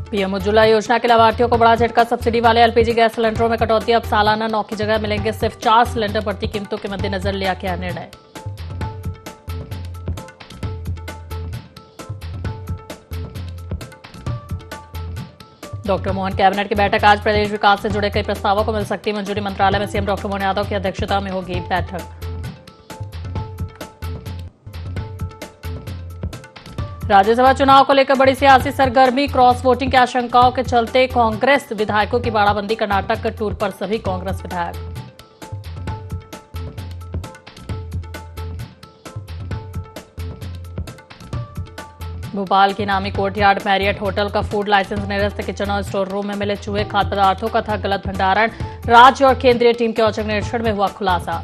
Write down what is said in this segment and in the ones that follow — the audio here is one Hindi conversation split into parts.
पीएम उज्ज्वला योजना के लाभार्थियों को बड़ा झटका। सब्सिडी वाले एलपीजी गैस सिलेंडरों में कटौती। अब सालाना 9 की जगह मिलेंगे सिर्फ 4 सिलेंडर। बढ़ती कीमतों के मद्देनजर लिया गया निर्णय। डॉक्टर मोहन कैबिनेट की बैठक आज। प्रदेश विकास से जुड़े कई प्रस्तावों को मिल सकती मंजूरी। मंत्रालय में सीएम डॉक्टर मोहन यादव की अध्यक्षता में होगी बैठक। राज्यसभा चुनाव को लेकर बड़ी सियासी सरगर्मी। क्रॉस वोटिंग की आशंकाओं के चलते कांग्रेस विधायकों की बाड़ाबंदी। कर्नाटक टूर पर सभी कांग्रेस विधायक। भोपाल की नामी कोर्टयार्ड मैरियट होटल का फूड लाइसेंस निरस्त। किचन और स्टोर रूम में मिले चूहे। खाद्य पदार्थों का था गलत भंडारण। राज्य और केंद्रीय टीम के औचक निरीक्षण में हुआ खुलासा।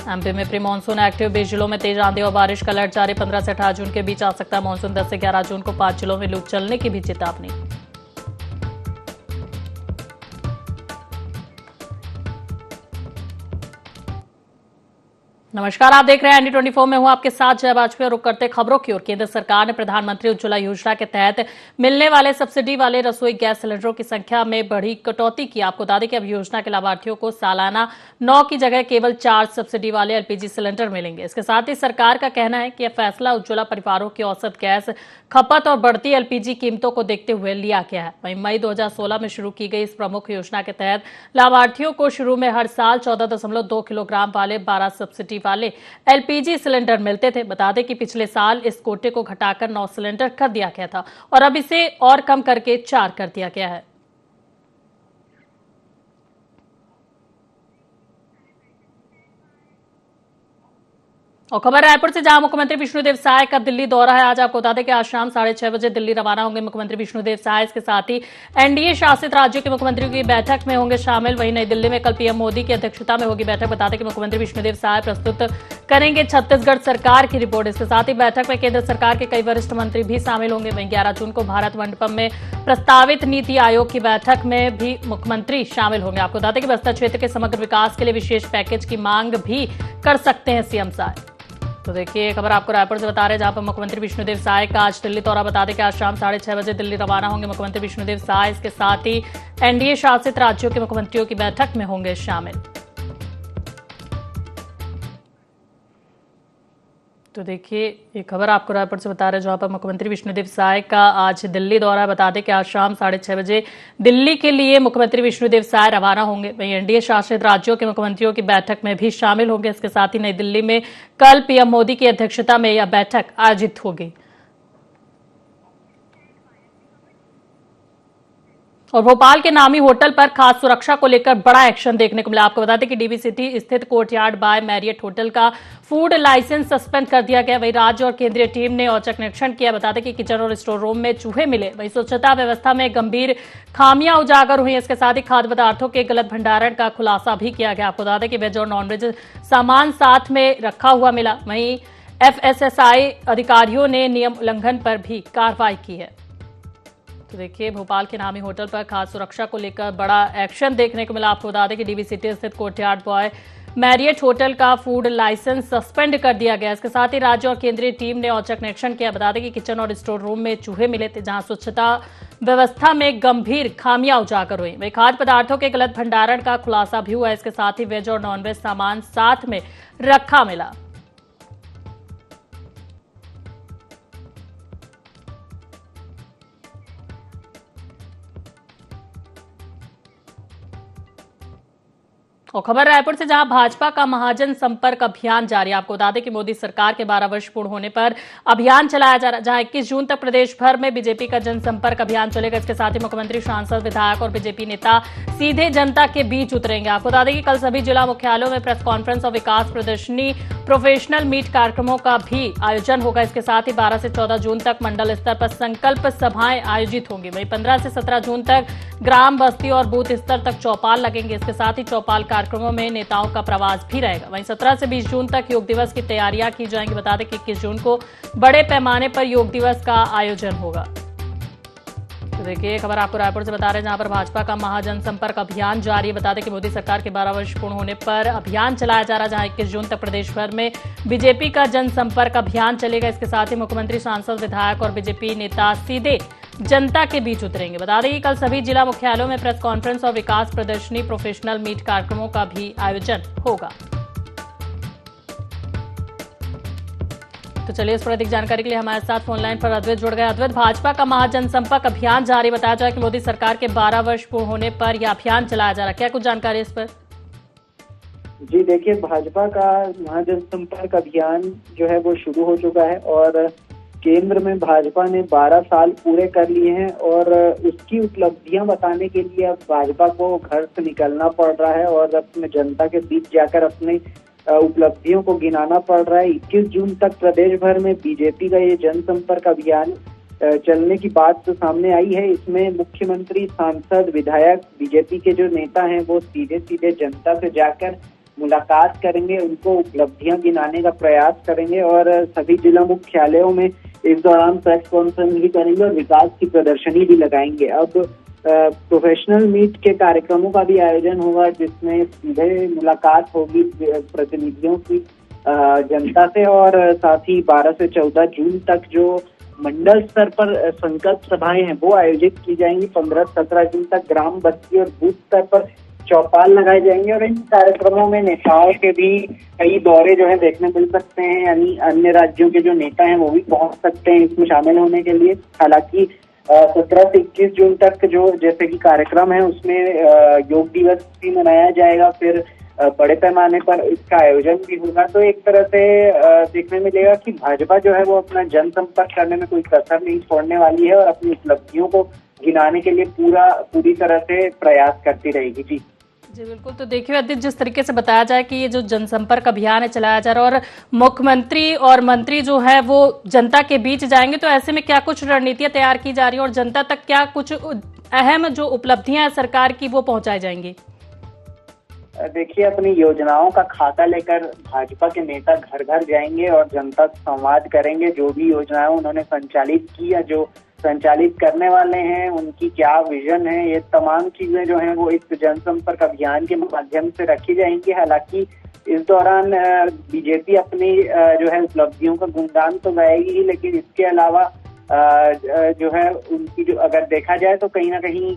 एमपी में प्री मानसून एक्टिव। 20 जिलों में तेज आंधी और बारिश का अलर्ट जारी। 15 से 18 जून के बीच आ सकता है मानसून। 10 से 11 जून को 5 जिलों में लू चलने की भी चेतावनी। नमस्कार, आप देख रहे हैं ND24 में हूं आपके साथ जय वाजपेयी। रुक करते खबरों की ओर। केंद्र सरकार ने प्रधानमंत्री उज्ज्वला योजना के तहत मिलने वाले सब्सिडी वाले रसोई गैस सिलेंडरों की संख्या में बड़ी कटौती की। आपको बता दें कि अब योजना के लाभार्थियों को सालाना 9 की जगह केवल 4 सब्सिडी वाले एलपीजी सिलेंडर मिलेंगे। इसके साथ ही सरकार का कहना है कि यह फैसला उज्ज्वला परिवारों की औसत गैस खपत और बढ़ती एलपीजी कीमतों को देखते हुए लिया गया है। वहीं मई 2016 में शुरू की गई इस प्रमुख योजना के तहत लाभार्थियों को शुरू में हर साल 14.2 किलोग्राम वाले 12 सब्सिडी वाले एलपीजी सिलेंडर मिलते थे। बता दें कि पिछले साल इस कोटे को घटाकर 9 सिलेंडर कर दिया गया था और अब इसे और कम करके 4 कर दिया गया है। और खबर रायपुर से, जहां मुख्यमंत्री विष्णुदेव साय का दिल्ली दौरा है। आज आपको बता दें कि आज शाम 6:30 बजे दिल्ली रवाना होंगे मुख्यमंत्री विष्णुदेव साय। इसके साथ ही एनडीए शासित राज्यों के मुख्यमंत्रियों की बैठक में होंगे शामिल। वहीं नई दिल्ली में कल पीएम मोदी की अध्यक्षता में होगी बैठक। बता दें कि मुख्यमंत्री विष्णुदेव साय प्रस्तुत करेंगे छत्तीसगढ़ सरकार की रिपोर्ट। इसके साथ ही बैठक में केंद्र सरकार के कई वरिष्ठ मंत्री भी शामिल होंगे। वहीं 11 जून को भारत मंडपम में प्रस्तावित नीति आयोग की बैठक में भी मुख्यमंत्री शामिल होंगे। आपको बता दें कि बस्तर क्षेत्र के समग्र विकास के लिए विशेष पैकेज की मांग भी कर सकते हैं सीएम साय। तो देखिए खबर आपको रायपुर से बता रहे हैं, जहां पर मुख्यमंत्री विष्णुदेव साय का आज दिल्ली दौरा। बता दें कि आज शाम 6:30 बजे दिल्ली रवाना होंगे मुख्यमंत्री विष्णुदेव साय। इसके साथ ही एनडीए शासित राज्यों के मुख्यमंत्रियों की बैठक में होंगे शामिल। तो देखिए ये खबर आपको रायपुर से बता रहे हैं, जहां पर मुख्यमंत्री विष्णुदेव साय का आज दिल्ली दौरा। बता दें कि आज शाम 6:30 बजे दिल्ली के लिए मुख्यमंत्री विष्णुदेव साय रवाना होंगे। वहीं एनडीए शासित राज्यों के मुख्यमंत्रियों की बैठक में भी शामिल होंगे। इसके साथ ही नई दिल्ली में कल पीएम मोदी की अध्यक्षता में यह बैठक आयोजित होगी। और भोपाल के नामी होटल पर खास सुरक्षा को लेकर बड़ा एक्शन देखने को मिला। आपको बता दें कि डीवी सिटी स्थित कोर्टयार्ड बाय मैरियट होटल का फूड लाइसेंस सस्पेंड कर दिया गया। वहीं राज्य और केंद्रीय टीम ने औचक निरीक्षण किया। बता दें कि किचन और स्टोर रूम में चूहे मिले। वहीं स्वच्छता व्यवस्था में गंभीर खामियां उजागर हुई। इसके साथ ही खाद्य पदार्थों के गलत भंडारण का खुलासा भी किया गया। आपको बता दें कि वेज और नॉनवेज सामान साथ में रखा हुआ मिला। वहीं FSSAI अधिकारियों ने नियम उल्लंघन पर भी कार्रवाई की है। तो देखिए भोपाल के नामी होटल पर खास सुरक्षा को लेकर बड़ा एक्शन देखने को मिला। आपको बता दें कि डीवी सिटी स्थित कोर्टयार्ड बॉय मैरियट होटल का फूड लाइसेंस सस्पेंड कर दिया गया। इसके साथ ही राज्य और केंद्रीय टीम ने औचक निरीक्षण किया। बता दें कि किचन और स्टोर रूम में चूहे मिले थे, जहां स्वच्छता व्यवस्था में गंभीर खामियां उजागर हुई। वहीं खाद्य पदार्थों के गलत भंडारण का खुलासा भी हुआ। इसके साथ ही वेज और नॉनवेज सामान साथ में रखा मिला। और खबर रायपुर से, जहां भाजपा का महाजन संपर्क अभियान जारी। आपको बता दें कि मोदी सरकार के 12 वर्ष पूर्ण होने पर अभियान चलाया जा रहा है, जहां 21 जून तक प्रदेश भर में बीजेपी का जनसंपर्क अभियान चलेगा। इसके साथ ही मुख्यमंत्री, सांसद, विधायक और बीजेपी नेता सीधे जनता के बीच उतरेंगे। आपको बता दें कि कल सभी जिला मुख्यालयों में प्रेस कॉन्फ्रेंस और विकास प्रदर्शनी, प्रोफेशनल मीट कार्यक्रमों का भी आयोजन होगा। इसके साथ ही 12 से 14 जून तक मंडल स्तर पर संकल्प सभाएं आयोजित होंगी। वहीं 15 से 17 जून तक ग्राम, बस्ती और बूथ स्तर तक चौपाल लगेंगे। इसके साथ ही चौपाल कार्यक्रमों में नेताओं का प्रवास भी रहेगा। वहीं 17 से 20 जून तक योग दिवस की तैयारियां की जाएंगी। बता दें कि 21 जून को बड़े पैमाने पर योग दिवस का आयोजन होगा। तो देखिए खबर आपको रायपुर से बता रहे हैं, जहां पर भाजपा का महाजनसंपर्क अभियान जारी है। बता दें कि मोदी सरकार के 12 वर्ष पूर्ण होने पर अभियान चलाया जा रहा है, जहां 21 जून तक प्रदेश भर में बीजेपी का जनसंपर्क अभियान चलेगा। इसके साथ ही मुख्यमंत्री, सांसद, विधायक और बीजेपी नेता सीधे जनता के बीच उतरेंगे। बता दें कि कल सभी जिला मुख्यालयों में प्रेस कॉन्फ्रेंस और विकास प्रदर्शनी, प्रोफेशनल मीट कार्यक्रमों का भी आयोजन होगा। तो चलिए इस पर अधिक जानकारी के लिए हमारे साथ फोन लाइन पर अद्वैत जुड़ गए। अद्वैत, भाजपा का महाजनसंपर्क अभियान जारी, बताया जाए कि मोदी सरकार के 12 वर्ष पूर्ण होने पर यह अभियान चलाया जा रहा है, क्या कुछ जानकारी इस पर? जी देखिए, भाजपा का महाजनसंपर्क अभियान जो है वो शुरू हो चुका है और केंद्र में भाजपा ने 12 साल पूरे कर लिए हैं और उसकी उपलब्धियां बताने के लिए अब भाजपा को घर से निकलना पड़ रहा है और अपने जनता के बीच जाकर अपने उपलब्धियों को गिनाना पड़ रहा है। 21 जून तक प्रदेश भर में बीजेपी का ये जनसंपर्क अभियान चलने की बात तो सामने आई है। इसमें मुख्यमंत्री, सांसद, विधायक, बीजेपी के जो नेता हैं वो सीधे सीधे जनता से जाकर मुलाकात करेंगे, उनको उपलब्धियां गिनाने का प्रयास करेंगे और सभी जिला मुख्यालयों में इस दौरान प्रेस कॉन्फ्रेंस भी करेंगे और विकास की प्रदर्शनी भी लगाएंगे। अब प्रोफेशनल मीट के कार्यक्रमों का भी आयोजन होगा, जिसमें सीधे मुलाकात होगी प्रतिनिधियों की जनता से और साथ ही 12 से 14 जून तक जो मंडल स्तर पर संकल्प सभाएं हैं वो आयोजित की जाएंगी। 15-17 जून तक ग्राम, बस्ती और बूथ स्तर पर चौपाल लगाए जाएंगे और इन कार्यक्रमों में नेताओं के भी कई दौरे जो है देखने मिल सकते हैं, यानी अन्य राज्यों के जो नेता हैं वो भी पहुंच सकते हैं इसमें शामिल होने के लिए। हालांकि 17 से 21 जून तक जो जैसे कि कार्यक्रम है उसमें योग दिवस भी मनाया जाएगा, फिर बड़े पैमाने पर इसका आयोजन भी होगा। तो एक तरह से देखने मिलेगा कि भाजपा जो है वो अपना जनसंपर्क करने में कोई कसर नहीं छोड़ने वाली है और अपनी उपलब्धियों को गिनाने के लिए पूरी तरह से प्रयास करती रहेगी। जी बिल्कुल। तो देखिए अदित, जिस तरीके से बताया जाए कि ये जो जनसंपर्क अभियान है चलाया जा रहा है और मुख्यमंत्री और मंत्री जो है वो जनता के बीच जाएंगे, तो ऐसे में क्या कुछ रणनीतियां तैयार की जा रही है और जनता तक क्या कुछ अहम जो उपलब्धियां हैं सरकार की वो पहुंचाई जाएंगी? देखिए, अपनी योजनाओं का खाता लेकर भाजपा के नेता घर घर जाएंगे और जनता से संवाद करेंगे। जो भी योजनाएं उन्होंने संचालित की या जो संचालित करने वाले हैं, उनकी क्या विजन है, ये तमाम चीजें जो हैं वो इस जनसंपर्क अभियान के माध्यम से रखी जाएंगी। हालांकि इस दौरान बीजेपी अपनी जो है उपलब्धियों का गुणगान तो गाएगी ही, लेकिन इसके अलावा जो है उनकी जो अगर देखा जाए तो कहीं ना कहीं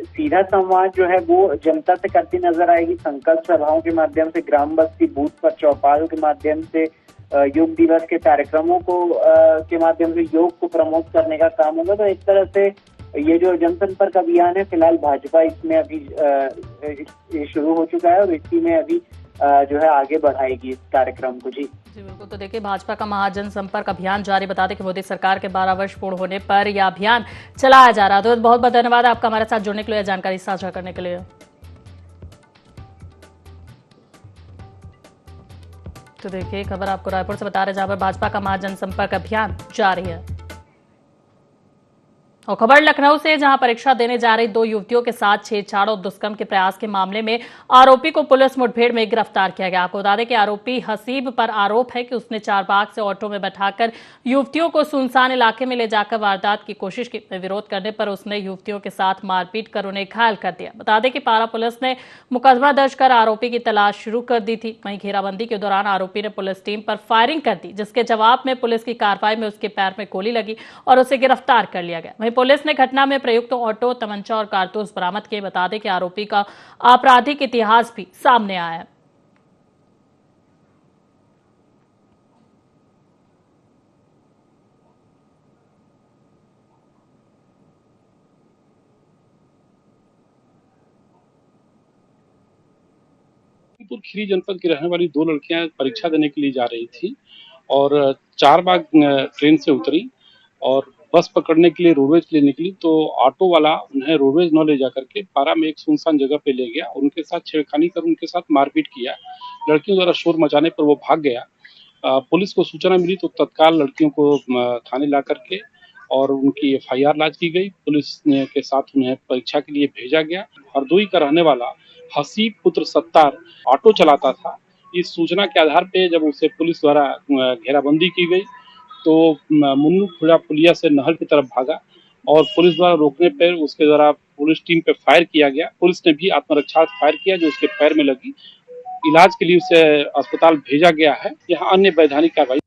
सीधा संवाद जो है वो जनता से करती नजर आएगी। संकल्प सभाओं के माध्यम से, ग्राम, बस्ती, बूथ पर चौपाल के माध्यम से, योग दिवस के कार्यक्रमों को के माध्यम से योग को प्रमोट करने का काम होगा। तो एक तरह से ये जो जनसंपर्क अभियान है, फिलहाल भाजपा इसमें अभी शुरू हो चुका है और इसी में अभी जो है आगे बढ़ाएगी इस कार्यक्रम को। जी बिल्कुल। तो देखिए भाजपा का महाजनसंपर्क अभियान जारी, बता दें कि मोदी सरकार के 12 वर्ष पूर्ण होने पर यह अभियान चलाया जा रहा है। तो बहुत बहुत धन्यवाद आपका हमारे साथ जुड़ने के लिए, जानकारी साझा करने के लिए। तो देखिए खबर आपको रायपुर से बता रहे हैं, जहां पर भाजपा का महाजनसंपर्क अभियान जारी है। और खबर लखनऊ से, जहां परीक्षा देने जा रही 2 युवतियों के साथ छेड़छाड़ और दुष्कर्म के प्रयास के मामले में आरोपी को पुलिस मुठभेड़ में गिरफ्तार किया गया। आपको बता दें कि आरोपी हसीब पर आरोप है कि उसने चारबाग से ऑटो में बैठाकर युवतियों को सुनसान इलाके में ले जाकर वारदात की कोशिश की। विरोध करने पर उसने युवतियों के साथ मारपीट कर उन्हें घायल कर दिया। बता दें कि पारा पुलिस ने मुकदमा दर्ज कर आरोपी की तलाश शुरू कर दी थी। वहीं घेराबंदी के दौरान आरोपी ने पुलिस टीम पर फायरिंग कर दी, जिसके जवाब में पुलिस की कार्रवाई में उसके पैर में गोली लगी और उसे गिरफ्तार कर लिया गया। पुलिस ने घटना में प्रयुक्त ऑटो, तमंचा और कारतूस बरामद किए। बता दें कि आरोपी का आपराधिक इतिहास भी सामने आया है। खीरी जनपद की रहने वाली 2 लड़कियां परीक्षा देने के लिए जा रही थी और चारबाग ट्रेन से उतरी और बस पकड़ने के लिए रोडवेज के लिए निकली, तो ऑटो वाला उन्हें रोडवेज न ले जाकर के पारा में एक सुनसान जगह पे ले गया। उनके साथ छेड़खानी कर उनके साथ मारपीट किया। लड़कियों द्वारा शोर मचाने पर वो भाग गया। पुलिस को सूचना मिली तो तत्काल लड़कियों को थाने ला करके और उनकी एफआईआर लॉन्च की गई। पुलिस के साथ उन्हें परीक्षा के लिए भेजा गया। हरदोई का रहने वाला हसीब पुत्र सत्तार ऑटो चलाता था। इस सूचना के आधार पे जब उसे पुलिस द्वारा घेराबंदी की गई तो मुन्नू खुड़ा पुलिया से नहर की तरफ भागा और पुलिस द्वारा रोकने पर उसके द्वारा पुलिस टीम पे फायर किया गया। पुलिस ने भी आत्मरक्षा फायर किया जो उसके पैर में लगी। इलाज के लिए उसे अस्पताल भेजा गया है। यहाँ अन्य वैधानिक कार्रवाई।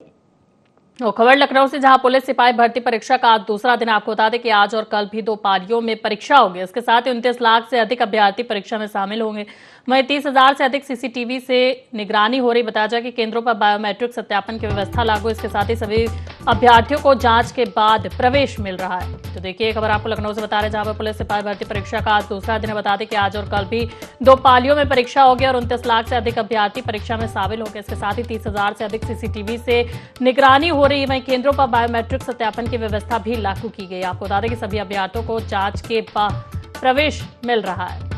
और खबर लखनऊ से, जहां पुलिस सिपाही भर्ती परीक्षा का आज दूसरा दिन। आपको बता दें कि आज और कल भी 2 पालियों में परीक्षा होगी। इसके साथ ही 29 लाख से अधिक अभ्यर्थी परीक्षा में शामिल होंगे। वहीं 30,000 से अधिक सीसीटीवी से निगरानी हो रही। बताया जाए कि केंद्रों पर बायोमेट्रिक सत्यापन की व्यवस्था लागू। इसके साथ ही सभी अभ्यर्थियों को जांच के बाद प्रवेश मिल रहा है। तो देखिए खबर आपको लखनऊ से बता रहे हैं, जहां पर पुलिस सिपाही भर्ती परीक्षा का आज दूसरा दिन है। बता दें कि आज और कल भी 2 पालियों में परीक्षा होगी और 29 लाख से अधिक अभ्यर्थी परीक्षा में शामिल होंगे। इसके साथ ही 30,000 से अधिक सीसीटीवी से निगरानी हो रही है। वहीं केंद्रों पर बायोमेट्रिक सत्यापन की व्यवस्था भी लागू की गई। आपको बता दें कि सभी अभ्यर्थियों को जांच के बाद प्रवेश मिल रहा है।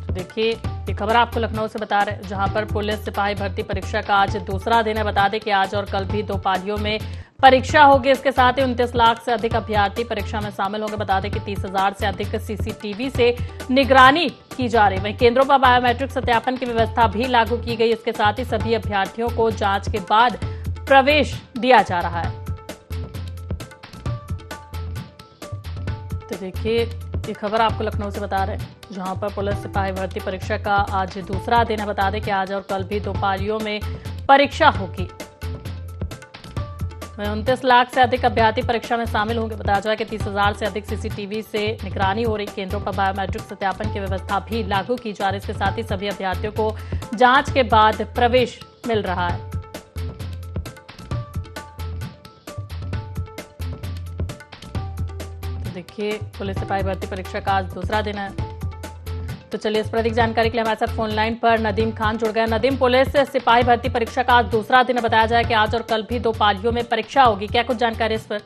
तो देखिए ये खबर आपको लखनऊ से बता रहे हैं, जहां पर पुलिस सिपाही भर्ती परीक्षा का आज दूसरा दिन है। बता दें कि आज और कल भी 2 पालियों में परीक्षा होगी। इसके साथ ही 29 लाख से अधिक अभ्यर्थी परीक्षा में शामिल होंगे। बता दें कि 30,000 से अधिक सीसीटीवी से निगरानी की जा रही है। वहीं केंद्रों पर बायोमेट्रिक सत्यापन की व्यवस्था भी लागू की गई। इसके साथ ही सभी अभ्यर्थियों को जांच के बाद प्रवेश दिया जा रहा है। तो देखिए ये खबर आपको लखनऊ से बता रहे हैं, जहां पर पुलिस सिपाही भर्ती परीक्षा का आज दूसरा दिन है। बता दें कि आज और कल भी 2 पालियों में परीक्षा होगी। 29 लाख से अधिक अभ्यर्थी परीक्षा में शामिल होंगे। बताया जाए कि 30,000 से अधिक सीसीटीवी से निगरानी हो रही। केंद्रों पर बायोमेट्रिक सत्यापन की व्यवस्था भी लागू की जा रही है। इसके साथ ही सभी अभ्यर्थियों को जांच के बाद प्रवेश मिल रहा है। देखिए पुलिस सिपाही भर्ती परीक्षा का आज दूसरा दिन है। तो चलिए इस पर अधिक जानकारी के लिए हमारे साथ फोन लाइन पर नदीम खान जुड़ गए। नदीम, पुलिस सिपाही भर्ती परीक्षा का आज दूसरा दिन है। बताया जाए कि आज और कल भी 2 पालियों में परीक्षा होगी। क्या कुछ जानकारी इस पर?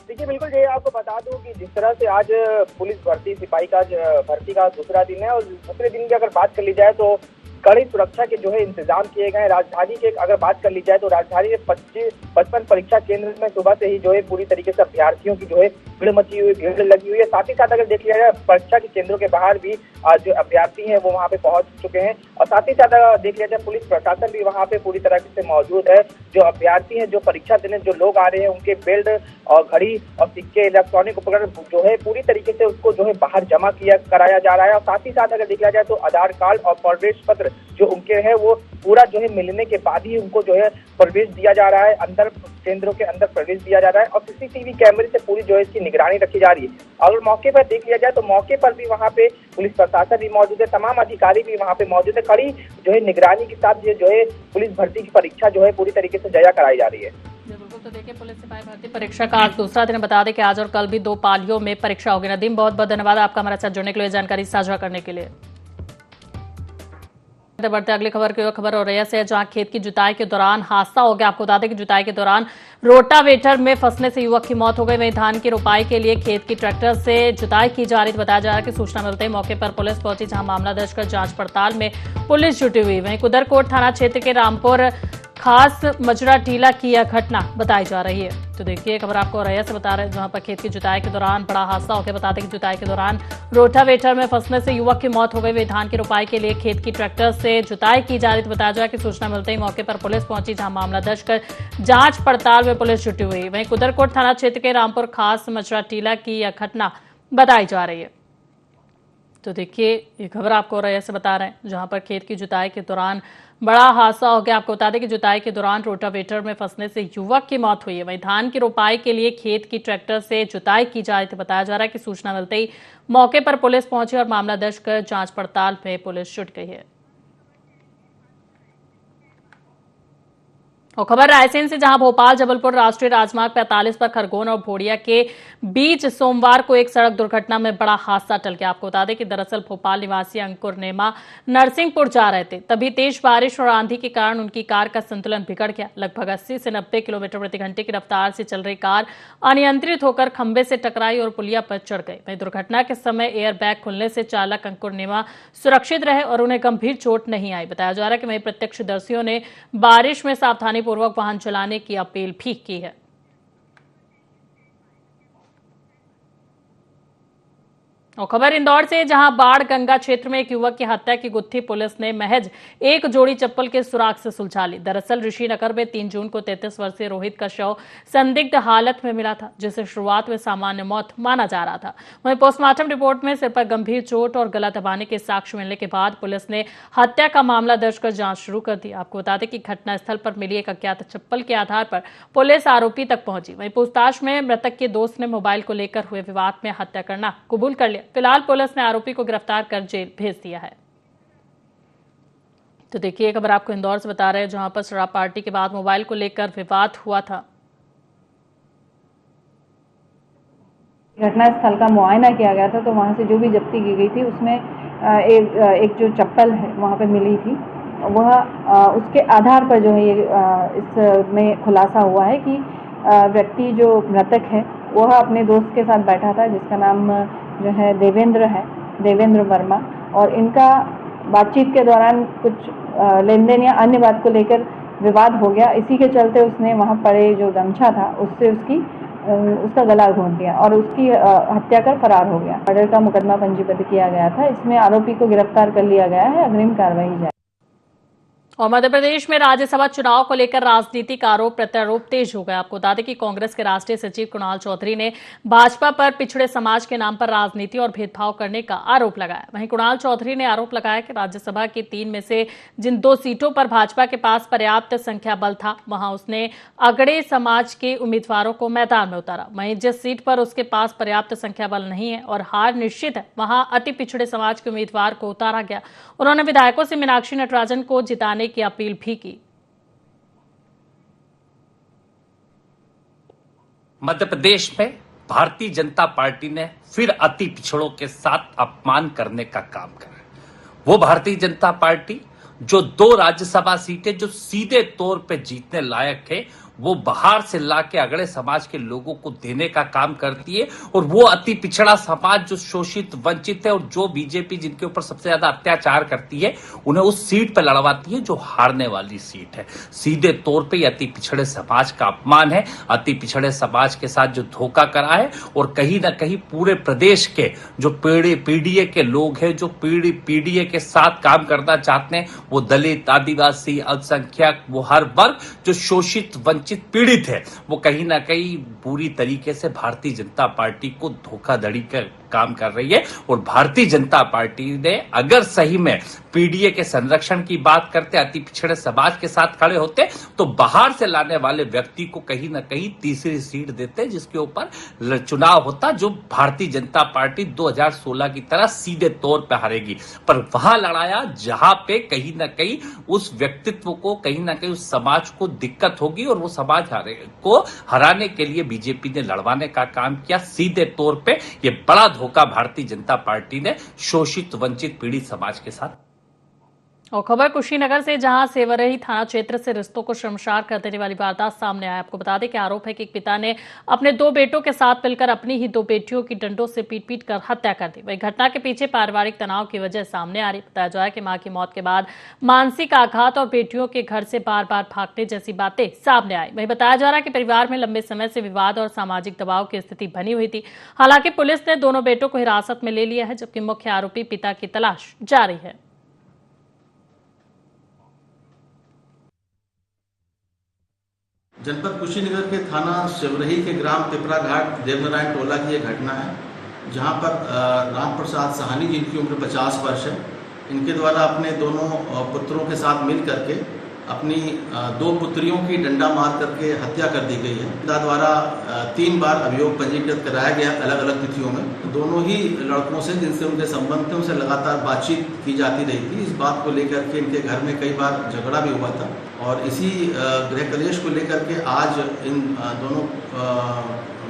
देखिए बिल्कुल, ये आपको बता दूं कि जिस तरह से आज पुलिस भर्ती सिपाही का भर्ती का दूसरा दिन है और दूसरे दिन की अगर बात कर ली जाए तो कड़ी सुरक्षा के जो है इंतजाम किए गए हैं। राजधानी के अगर बात कर ली जाए तो राजधानी के 55 परीक्षा केंद्र में सुबह से ही जो है पूरी तरीके से अभ्यर्थियों की जो है भीड़ मची हुई, भीड़ लगी हुई है। साथ ही साथ अगर देख लिया जाए परीक्षा के केंद्रों के बाहर भी जो अभ्यर्थी हैं वो वहाँ पे पहुंच चुके हैं और साथ ही साथ अगर देख लिया जाए पुलिस प्रशासन भी वहाँ पे पूरी तरह से मौजूद है। जो अभ्यर्थी हैं, जो परीक्षा देने जो लोग आ रहे हैं, उनके बेल्ट और घड़ी और सिक्के, इलेक्ट्रॉनिक उपकरण जो है पूरी तरीके से उसको जो है बाहर जमा कराया जा रहा है। और साथ ही साथ अगर देखा जाए तो आधार कार्ड और प्रवेश पत्र जो उनके हैं वो पूरा जो है मिलने के बाद ही उनको जो है प्रवेश दिया जा रहा है, अंदर केंद्रों के अंदर प्रवेश दिया जा रहा है। और सीसीटीवी कैमरे से पूरी जो है इसकी निगरानी रखी जा रही है। अगर मौके पर देख लिया जाए तो मौके पर भी वहाँ पे पुलिस प्रशासन भी मौजूद है, तमाम अधिकारी भी वहाँ पे मौजूद है। कड़ी जो है निगरानी के साथ जो है पुलिस भर्ती की परीक्षा जो है पूरी तरीके से जया कराई जा रही है। बिल्कुल, तो देखिए पुलिस सिपाही भर्ती परीक्षा का आज दूसरा दिन। बता दें कि आज और कल भी 2 पालियों में परीक्षा होगी। नदीम, बहुत बहुत धन्यवाद आपका हमारे साथ जुड़ने के लिए, जानकारी साझा करने के लिए। बढ़ते अगली खबर की ओर। खबर औरैया से, जहां खेत की जुताई के दौरान हादसा हो गया। आपको बता दें कि जुताई के दौरान रोटावेटर में फंसने से युवक की मौत हो गई। वहीं धान की रोपाई के लिए खेत की ट्रैक्टर से जुताई की जा रही थी। बताया जा रहा है कि सूचना मिलते ही मौके पर पुलिस पहुंची, जहां मामला दर्ज कर जांच पड़ताल में पुलिस जुटी हुई। वहीं कुदरकोट थाना क्षेत्र के रामपुर खास मजरा टीला की यह घटना बताई जा रही है। तो देखिए खबर आपको औरैया से बता रहे हैं, जहां पर खेत की जुताई के दौरान बड़ा हादसा हो गया। बता दें कि जुताई के दौरान रोटावेटर में फंसने से युवक की मौत हो गई। वे धान की रोपाई के लिए खेत की ट्रैक्टर से जुताई की जा रही थी। बताया जाए कि सूचना मिलते ही मौके पर पुलिस पहुंची, जहां मामला दर्ज कर जांच पड़ताल में पुलिस जुटी हुई। वहीं कुदरकोट थाना क्षेत्र के रामपुर खास मजरा टीला की यह घटना बताई जा रही है। तो देखिए ये खबर आपको औरैया से बता रहे हैं, जहां पर खेत की जुताई के दौरान बड़ा हादसा हो गया। आपको बता दें कि जुताई के दौरान रोटावेटर में फंसने से युवक की मौत हुई है। वहीं धान की रोपाई के लिए खेत की ट्रैक्टर से जुताई की जा रही थी। बताया जा रहा है कि सूचना मिलते ही मौके पर पुलिस पहुंची और मामला दर्ज कर जांच पड़ताल में पुलिस जुट गई है। और खबर रायसेन से, जहां भोपाल जबलपुर राष्ट्रीय राजमार्ग 45 पर खरगोन और भोड़िया के बीच सोमवार को एक सड़क दुर्घटना में बड़ा हादसा टल गया। आपको बता दें कि दरअसल भोपाल निवासी अंकुर नेमा नरसिंहपुर जा रहे थे, तभी तेज बारिश और आंधी के कारण उनकी कार का संतुलन बिगड़ गया। लगभग 80 से 90 किलोमीटर प्रति घंटे की रफ्तार से चल रही कार अनियंत्रित होकर खंबे से टकराई और पुलिया पर चढ़ गई। वहीं दुर्घटना के समय एयर बैग खुलने से चालक अंकुर नेमा सुरक्षित रहे और उन्हें गंभीर चोट नहीं आई। बताया जा रहा है कि वहीं प्रत्यक्षदर्शियों ने बारिश में सावधानी पूर्वक वाहन चलाने की अपील भी की है। और खबर इंदौर से, जहां बाढ़ गंगा क्षेत्र में एक युवक की हत्या की गुत्थी पुलिस ने महज एक जोड़ी चप्पल के सुराग से सुलझा ली। दरअसल ऋषिनगर में 3 जून को 33 वर्षीय रोहित का शव संदिग्ध हालत में मिला था, जिसे शुरुआत में सामान्य मौत माना जा रहा था। वहीं पोस्टमार्टम रिपोर्ट में सिर पर गंभीर चोट और गला दबाने के साक्ष्य मिलने के बाद पुलिस ने हत्या का मामला दर्ज कर जांच शुरू कर दी। आपको बता दें कि घटनास्थल पर मिली एक अज्ञात चप्पल के आधार पर पुलिस आरोपी तक पहुंची। वहीं पूछताछ में मृतक के दोस्त ने मोबाइल को लेकर हुए विवाद में हत्या करना कबूल कर लिया। फिलहाल पुलिस ने आरोपी को गिरफ्तार कर जेल भेज दिया है। तो देखिए खबर आपको इंदौर से बता रहे हैं, जहां पर शराब पार्टी के बाद मोबाइल को लेकर विवाद हुआ था। घटनास्थल का मुआयना किया गया था, तो वहां से जो भी जब्ती की गई थी उसमें एक जो चप्पल है वहां पे मिली थी, वह उसके आधार पर जो है ये इसमें खुलासा हुआ है कि व्यक्ति जो मृतक है वह अपने दोस्त के साथ बैठा था, जिसका नाम जो है देवेंद्र वर्मा, और इनका बातचीत के दौरान कुछ लेन देन या अन्य बात को लेकर विवाद हो गया। इसी के चलते उसने वहां पड़े जो गमछा था उससे उसका गला घोंट दिया और उसकी हत्या कर फरार हो गया। मर्डर का मुकदमा पंजीबद्ध किया गया था, इसमें आरोपी को गिरफ्तार कर लिया गया है, अग्रिम कार्रवाई जारी। और मध्य प्रदेश में राज्यसभा चुनाव को लेकर राजनीतिक आरोप प्रत्यारोप तेज हो गया। आपको बता दें कि कांग्रेस के राष्ट्रीय सचिव कुणाल चौधरी ने भाजपा पर पिछड़े समाज के नाम पर राजनीति और भेदभाव करने का आरोप लगाया। वहीं कुणाल चौधरी ने आरोप लगाया कि राज्यसभा की 3 में से जिन 2 सीटों पर भाजपा के पास पर्याप्त संख्या बल था, वहां उसने अगड़े समाज के उम्मीदवारों को मैदान में उतारा। वहीं जिस सीट पर उसके पास पर्याप्त संख्या बल नहीं है और हार निश्चित है, वहां अति पिछड़े समाज के उम्मीदवार को उतारा गया। उन्होंने विधायकों से मीनाक्षी नटराजन को जिताने की अपील भी की। मध्य प्रदेश में भारतीय जनता पार्टी ने फिर अति पिछड़ों के साथ अपमान करने का काम करा। वो भारतीय जनता पार्टी जो 2 राज्यसभा सीटें जो सीधे तौर पे जीतने लायक थे, वो बाहर से लाके अगड़े समाज के लोगों को देने का काम करती है, और वो अति पिछड़ा समाज जो शोषित वंचित है और जो बीजेपी जिनके ऊपर सबसे ज्यादा अत्याचार करती है, उन्हें उस सीट पर लड़वाती है जो हारने वाली सीट है। सीधे तौर पे ये अति पिछड़े समाज का अपमान है, अति पिछड़े समाज के साथ जो धोखा करा है, और कहीं ना कहीं पूरे प्रदेश के जो पीडीए के लोग हैं, जो पीडीए के साथ काम करना चाहते हैं, वो दलित, आदिवासी, अल्पसंख्यक, वो हर वर्ग जो शोषित वंचित पीड़ित है, वो कहीं ना कहीं पूरी तरीके से भारतीय जनता पार्टी को धोखाधड़ी कर काम कर रही है। और भारतीय जनता पार्टी ने अगर सही में पीडीए के संरक्षण की बात करते, अति पिछड़े समाज के साथ खड़े होते, तो बाहर से लाने वाले व्यक्ति को कहीं ना कहीं तीसरी सीट देते, जिसके ऊपर चुनाव होता, जो भारतीय जनता पार्टी 2016 की तरह सीधे तौर पर हारेगी। पर वहां लड़ाया जहां पे कहीं ना कहीं उस व्यक्तित्व को, कहीं ना कहीं उस समाज को दिक्कत होगी, और वो समाज को हराने के लिए बीजेपी ने लड़वाने का काम किया। सीधे तौर पे ये बड़ा धोखा भारतीय जनता पार्टी ने शोषित, वंचित, पीड़ित समाज के साथ। और खबर कुशीनगर से, जहां सेवरही थाना क्षेत्र से रिश्तों को शर्मसार कर देने वाली वारदात सामने आया। आपको बता दें कि आरोप है कि एक पिता ने अपने 2 बेटों के साथ मिलकर अपनी ही 2 बेटियों की डंडों से पीट कर हत्या कर दी। वही घटना के पीछे पारिवारिक तनाव की वजह सामने आ रही। बताया जा रहा है कि मां की मौत के बाद मानसिक आघात और बेटियों के घर से बार बार भागने जैसी बातें सामने आई। वही बताया जा रहा है कि परिवार में लंबे समय से विवाद और सामाजिक दबाव की स्थिति बनी हुई थी। हालांकि पुलिस ने दोनों बेटों को हिरासत में ले लिया है, जबकि मुख्य आरोपी पिता की तलाश जारी है। जनपद कुशीनगर के थाना सेवरही के ग्राम पिपरा घाट देवनारायण टोला की यह घटना है, जहां पर राम प्रसाद साहनी, जिनकी उम्र 50 वर्ष है, इनके द्वारा अपने दोनों पुत्रों के साथ मिल करके अपनी 2 पुत्रियों की डंडा मार करके हत्या कर दी गई है। पिता द्वारा 3 बार अभियोग पंजीकृत कराया गया अलग अलग तिथियों में। दोनों ही लड़कों से जिनसे उनके संबंध थे, उनसे लगातार बातचीत की जाती रही थी। इस बात को लेकर के इनके घर में कई बार झगड़ा भी हुआ था, और इसी गृह कलेश को लेकर के आज इन दोनों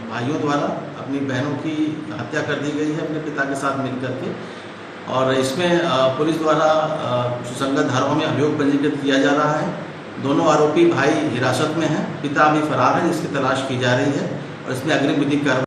भाइयों द्वारा अपनी बहनों की हत्या कर दी गई है अपने पिता के साथ मिल करके। और इसमें पुलिस द्वारा सुसंगत धाराओं में अभियोग पंजीकृत किया जा रहा है। दोनों आरोपी भाई हिरासत में हैं, पिता अभी फरार है, जिसकी तलाश की जा रही है, और इसमें अग्रिम विधिक कार्रवाई।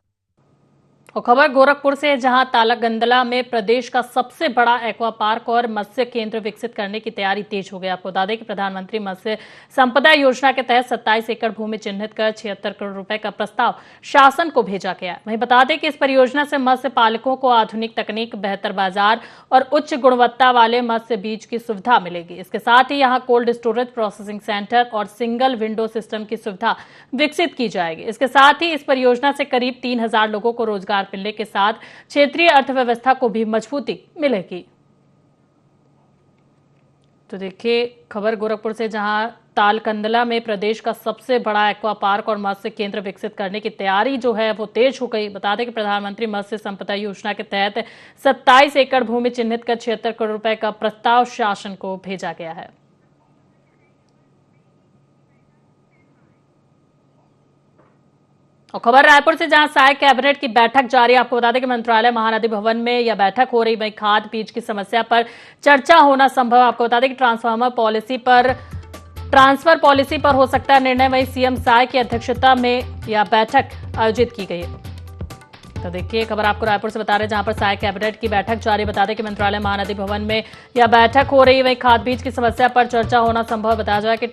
और खबर गोरखपुर से, जहां तालागंदला में प्रदेश का सबसे बड़ा एक्वा पार्क और मत्स्य केंद्र विकसित करने की तैयारी तेज हो गई। आपको बता दें कि प्रधानमंत्री मत्स्य संपदा योजना के तहत 27 एकड़ भूमि चिन्हित कर 76 करोड़ रुपए का प्रस्ताव शासन को भेजा गया है। वहीं बता दें कि इस परियोजना से मत्स्य पालकों को आधुनिक तकनीक, बेहतर बाजार और उच्च गुणवत्ता वाले मत्स्य बीज की सुविधा मिलेगी। इसके साथ ही यहाँ कोल्ड स्टोरेज, प्रोसेसिंग सेंटर और सिंगल विंडो सिस्टम की सुविधा विकसित की जाएगी। इसके साथ ही इस परियोजना से करीब 3000 लोगों को रोजगार मिलने के साथ क्षेत्रीय अर्थव्यवस्था को भी मजबूती मिलेगी। तो देखिए खबर गोरखपुर से, जहां तालकंदला में प्रदेश का सबसे बड़ा एक्वा पार्क और मत्स्य केंद्र विकसित करने की तैयारी जो है वो तेज हो गई। बता दें कि प्रधानमंत्री मत्स्य संपदा योजना के तहत 27 एकड़ भूमि चिन्हित कर 76 करोड़ रुपए का प्रस्ताव शासन को भेजा गया है। और खबर रायपुर से, जहां साय कैबिनेट की बैठक जारी। आपको बता दें कि मंत्रालय महानदी भवन में यह बैठक हो रही। वहीं खाद बीज की समस्या पर चर्चा होना संभव। आपको बता दें कि ट्रांसफर पॉलिसी पर हो सकता है निर्णय। वहीं सीएम साय की अध्यक्षता में यह बैठक आयोजित की गई है। तो देखिए खबर आपको रायपुर से बता रहे हैं, जहां पर साय कैबिनेट की बैठक जारी। बता दें कि मंत्रालय महानदी भवन में यह बैठक हो रही। वहीं खाद बीज की समस्या पर चर्चा होना संभव। बताया जाए कि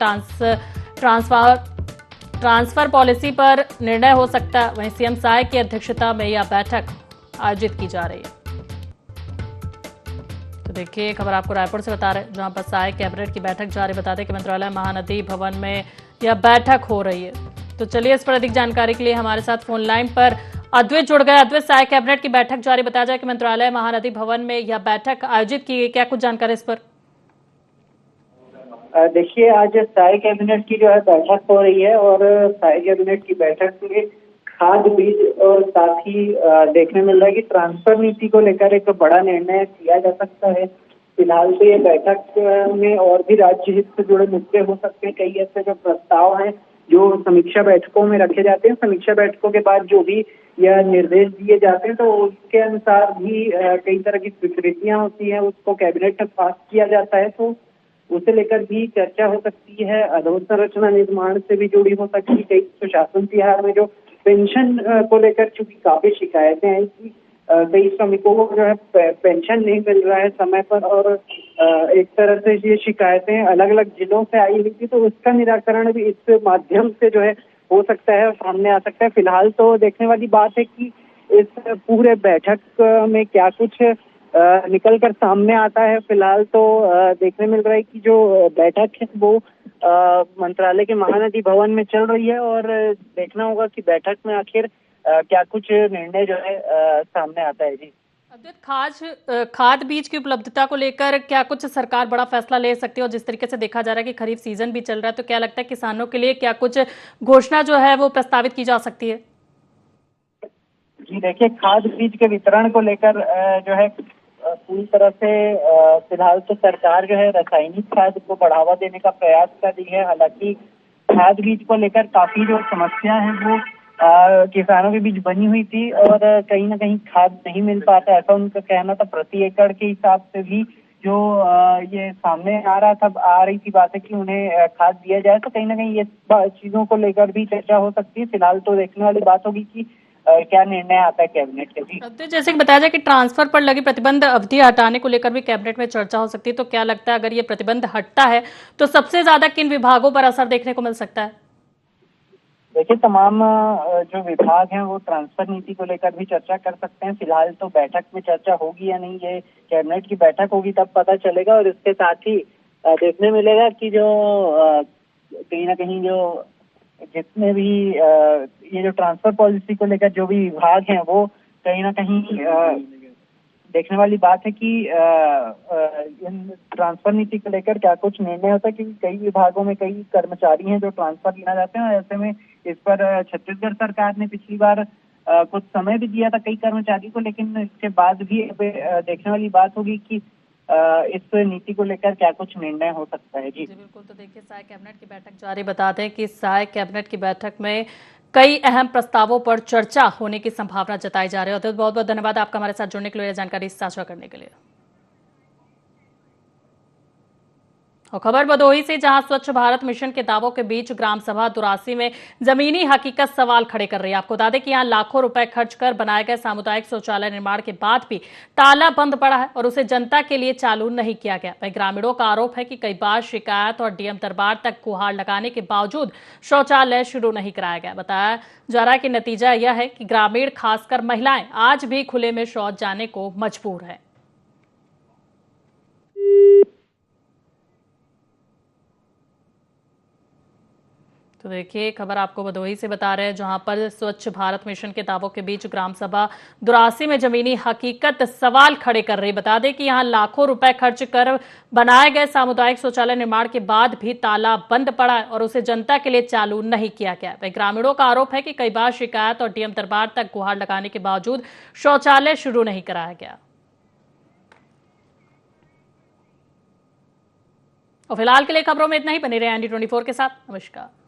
ट्रांसफर पॉलिसी पर निर्णय हो सकता है। वहीं सीएम साय की अध्यक्षता में यह बैठक आयोजित की जा रही है। तो देखिए खबर आपको रायपुर से बता रहे हैं, जहां पर साय कैबिनेट की बैठक जारी। बता दें कि मंत्रालय महानदी भवन में यह बैठक हो रही है। तो चलिए इस पर अधिक जानकारी के लिए हमारे साथ फोन लाइन पर अद्वैत जुड़ गए। अद्वैत, साय कैबिनेट की बैठक जारी। बताया जाए कि मंत्रालय महानदी भवन में यह बैठक आयोजित की गई, क्या कुछ जानकारी इस पर? देखिए आज साय कैबिनेट की जो है बैठक हो रही है और साय कैबिनेट की बैठक में खाद बीज और साथ ही देखने मिल रहा है कि ट्रांसफर नीति को लेकर एक बड़ा निर्णय किया जा सकता है। फिलहाल तो ये बैठक में और भी राज्य हित से जुड़े मुद्दे हो सकते हैं। कई ऐसे जो प्रस्ताव हैं जो समीक्षा बैठकों में रखे जाते हैं, समीक्षा बैठकों के बाद जो भी यह निर्देश दिए जाते हैं तो उसके अनुसार भी कई तरह की स्वीकृतियां होती हैं, उसको कैबिनेट में पास किया जाता है। तो उसे लेकर भी चर्चा हो सकती है। अधोसंरचना निर्माण से भी जुड़ी हो सकती है। कई सुशासन तिहार में जो पेंशन को लेकर चूंकि काफी शिकायतें आई थी, कई श्रमिकों को जो है पेंशन नहीं मिल रहा है समय पर और एक तरह से ये शिकायतें अलग अलग जिलों से आई हुई थी, तो उसका निराकरण भी इस माध्यम से जो है हो सकता है और सामने आ सकता है। फिलहाल तो देखने वाली बात है कि इस पूरे बैठक में क्या कुछ निकल कर सामने आता है। फिलहाल तो देखने मिल रहा है कि जो बैठक है वो मंत्रालय के महानदी भवन में चल रही है और देखना होगा कि बैठक में आखिर क्या कुछ निर्णय जो है सामने आता है। जी अद्वैत, खाद बीज की उपलब्धता को लेकर क्या कुछ सरकार बड़ा फैसला ले सकती है? और जिस तरीके से देखा जा रहा है कि खरीफ सीजन भी चल रहा है, तो क्या लगता है किसानों के लिए क्या कुछ घोषणा जो है वो प्रस्तावित की जा सकती है? जी देखिए, खाद बीज के वितरण को लेकर जो है पूरी तरह से फिलहाल तो सरकार जो है रासायनिक खाद को बढ़ावा देने का प्रयास कर रही है। हालांकि खाद बीज को लेकर काफी जो समस्या है वो किसानों के बीच बनी हुई थी और कहीं ना कहीं खाद नहीं मिल पाता, ऐसा उनका कहना था। प्रति एकड़ के हिसाब से भी जो ये सामने आ रही थी बात है कि उन्हें खाद दिया जाए, तो कहीं ना कहीं ये चीजों को लेकर भी चर्चा हो सकती है। फिलहाल तो देखने वाली बात होगी कि क्या निर्णय आता है कैबिनेट के। भी जैसे कि बताया जाए कि ट्रांसफर पर लगी प्रतिबंध अवधि हटाने को लेकर भी कैबिनेट में चर्चा हो सकती है, तो क्या लगता है अगर ये प्रतिबंध हटता है तो सबसे ज्यादा किन विभागों पर असर देखने को मिल सकता है? देखिए, तमाम जो विभाग हैं वो ट्रांसफर नीति को लेकर भी चर्चा कर सकते हैं। फिलहाल तो बैठक में चर्चा होगी या नहीं, ये कैबिनेट की बैठक होगी तब पता चलेगा। और इसके साथ ही देखने मिलेगा कि जो कहीं ना कहीं जो जितने भी ये जो ट्रांसफर पॉलिसी को लेकर जो भी विभाग हैं वो कहीं ना कहीं देखने वाली बात है कि इन ट्रांसफर नीति को लेकर क्या कुछ निर्णय होता है, क्योंकि कई विभागों में कई कर्मचारी हैं जो ट्रांसफर लेना चाहते हैं। ऐसे में इस पर छत्तीसगढ़ सरकार ने पिछली बार कुछ समय भी दिया था कई कर्मचारी को, लेकिन इसके बाद भी देखने वाली बात होगी कि इस नीति को लेकर क्या कुछ निर्णय हो सकता है। जी बिल्कुल। तो देखिए साय कैबिनेट की बैठक जारी। बता दें कि साय कैबिनेट की बैठक में कई अहम प्रस्तावों पर चर्चा होने की संभावना जताई जा रही है। बहुत बहुत धन्यवाद आपका हमारे साथ जुड़ने के लिए, जानकारी साझा करने के लिए। और खबर भदोही से, जहां स्वच्छ भारत मिशन के दावों के बीच ग्राम सभा दुरासी में जमीनी हकीकत सवाल खड़े कर रही है। आपको बता दें कि यहां लाखों रुपए खर्च कर बनाए गए सामुदायिक शौचालय निर्माण के बाद भी ताला बंद पड़ा है और उसे जनता के लिए चालू नहीं किया गया। वहीं ग्रामीणों का आरोप है कि कई बार शिकायत और डीएम दरबार तक गुहार लगाने के बावजूद शौचालय शुरू नहीं कराया गया। बताया जा रहा है कि नतीजा यह है कि ग्रामीण, खासकर महिलाएं, आज भी खुले में शौच जाने को मजबूर है। तो देखिए, खबर आपको भदोही से बता रहे हैं, जहां पर स्वच्छ भारत मिशन के दावों के बीच ग्राम सभा दुरासी में जमीनी हकीकत सवाल खड़े कर रही। बता दें कि यहां लाखों रुपए खर्च कर बनाए गए सामुदायिक शौचालय निर्माण के बाद भी ताला बंद पड़ा है और उसे जनता के लिए चालू नहीं किया गया। वहीं ग्रामीणों का आरोप है कि कई बार शिकायत और डीएम दरबार तक गुहार लगाने के बावजूद शौचालय शुरू नहीं कराया गया। और फिलहाल के लिए खबरों में इतना ही। बने रहे ND24 के साथ। नमस्कार।